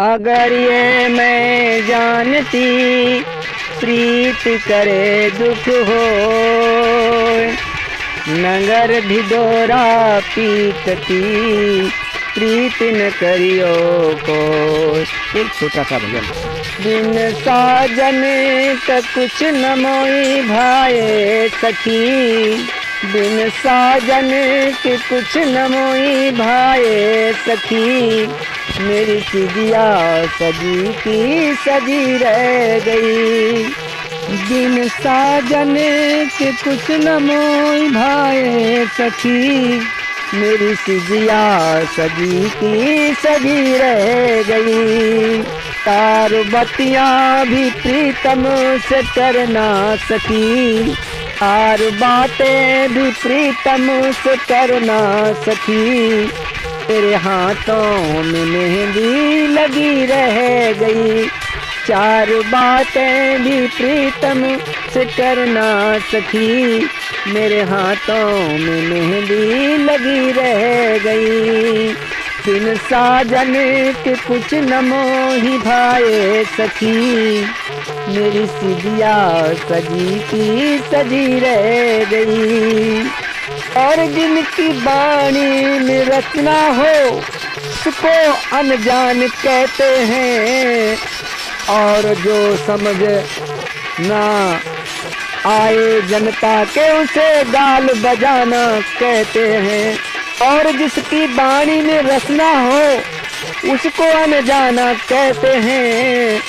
अगर ये मैं जानती प्रीत करे दुख हो, नगर ढिढोरा पीटती प्रीत न करियो को। एक छोटा सा भजन। बिन साजन का कुछ न मोई भाए सखी, बिन साजन के कुछ न मोई भाए सखी, मेरी चिड़िया सजी की सजी रह गई। बिन साजन के कुछ न मोई भाए सखी, मेरी चिड़िया सजी की सजी रह गई। तार बत्तियां भी प्रीतम से कर ना सकी, तार बातें भी प्रीतम से कर ना सकी, तेरे हाथों में मेहंदी लगी रह गई। चार बातें भी प्रीतम से कर ना सकी, मेरे हाथों में मेहंदी लगी रह गई। बिन साजन के कुछ न मोही भाए सखी, मेरी सिदिया सजी की सजी रह गई। और जिनकी बाणी में रचना हो उसको अनजान कहते हैं, और जो समझ ना आए जनता के उसे गाल बजाना कहते हैं। और जिसकी बाणी में रचना हो उसको अनजाना कहते हैं,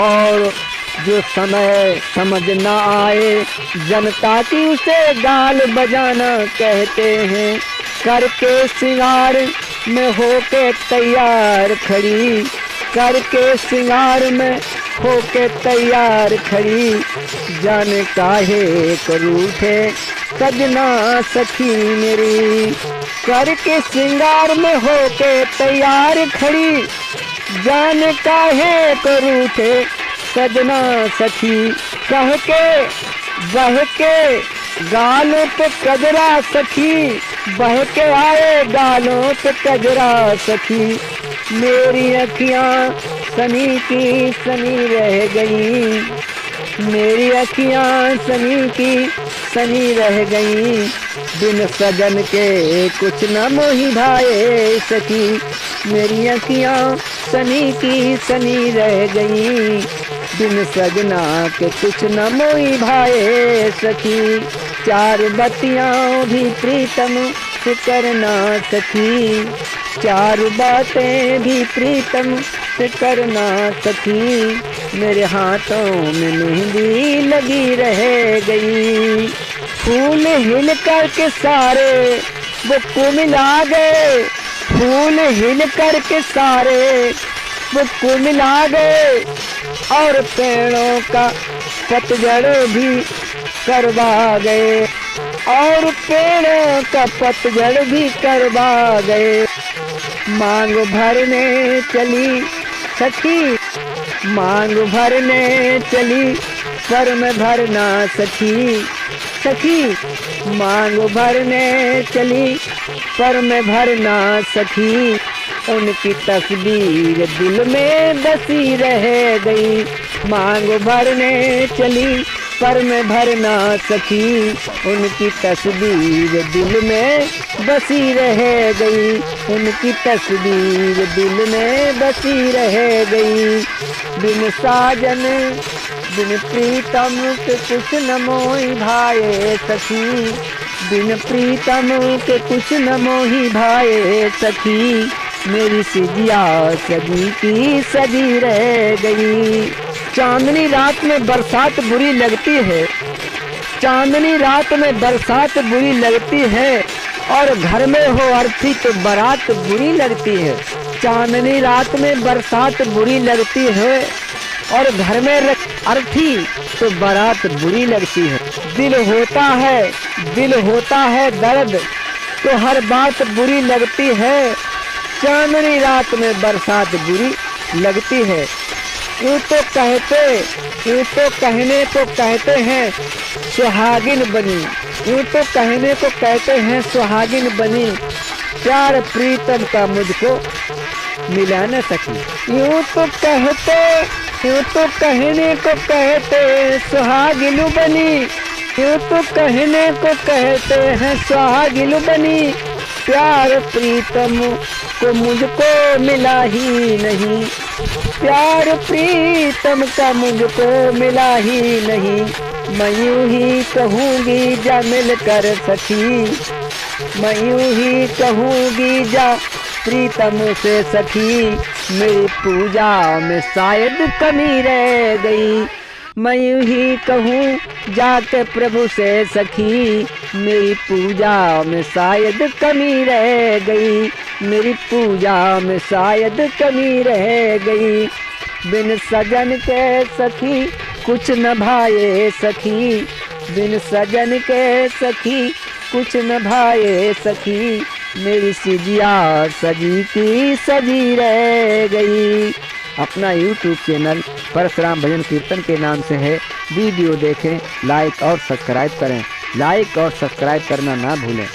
और जो समय समझ ना आए जनता की उसे गाल बजाना कहते हैं। करके सिंगार में होके तैयार खड़ी, करके सिंगार में होके तैयार खड़ी, जाने काहे करूठे सजना सखी मेरी। करके सिंगार में होके तैयार खड़ी, जाने काहे करूठे सजना सखी। कह के बह के गालों पे कजरा सखी, बह के आए गालों पे कजरा सखी, मेरी अखियां सनी की सनी रह गई, मेरी अखियां सनी की सनी रह गई। बिन सजन के कुछ न मोही भाए सखी, मेरी अखियां सनी की सनी रह गई। बिन सजना के कुछ न मोही भाए सखी, चार बत्तियां भी प्रीतम से करना सखी, चार बातें भी प्रीतम से करना सखी, मेरे हाथों में मेहंदी लगी रह गई। फूल हिल कर के सारे वो कुमिला गए, फूल हिल कर के सारे वो कुमिला गए, और पेड़ों का पतझड़ भी करवा गए, और पेड़ों का पतझड़ भी करवा गए। मांग भरने चली सखी, मांग भरने चली पर मैं भर ना सकी, सखी मांग भरने चली पर मैं भर ना सकी, उनकी तस्वीर दिल में बसी रह गई। मांग भरने चली पर मैं भर ना सकी, उनकी तस्वीर दिल में बसी रह गई, उनकी तस्वीर दिल में बसी रह गई। बिन साजन बिन प्रीतम के कुछ न मोही भाए सखी, बिन प्रीतम के कुछ न मोही भाए सखी, मेरी सिजिया सजी की सजी रह गई। चांदनी रात में बरसात बुरी लगती है, चांदनी रात में बरसात बुरी लगती है, और घर में हो अर्थी तो बारात बुरी लगती है। चांदनी रात में बरसात बुरी लगती है, और घर में अर्थी तो बारात बुरी लगती है। दिल होता है दर्द तो हर बात बुरी लगती है, चांदनी रात में बरसात बुरी लगती है। यूं तो कहने को कहते हैं सुहागिन बनी, यूं तो कहने को कहते हैं सुहागिन बनी, प्यार प्रीतम का मुझको मिला न सकी। यूं तो कहते, यूं तो कहने को कहते सुहागिन बनी, यूं तो कहने को कहते हैं सुहागिन बनी, प्यार प्रीतम को मुझको मिला ही नहीं, प्यार प्रीतम का मुझको मिला ही नहीं। मैं यूं ही कहूँगी जा मिलकर सखी, मैं यूं ही कहूँगी जा प्रीतम से सखी, मेरी पूजा में शायद कमी रह गई। मैं यूं ही कहूँ जाके प्रभु से सखी, मेरी पूजा में शायद कमी रह गई, मेरी पूजा में शायद कमी रह गई। बिन सजन के सखी कुछ न भाए सखी, बिन सजन के सखी कुछ न भाए सखी, मेरी सिजिया सजी की सजी रह गई। अपना YouTube चैनल परशुराम भजन कीर्तन के नाम से है। वीडियो देखें, लाइक और सब्सक्राइब करें, लाइक और सब्सक्राइब करना ना भूलें।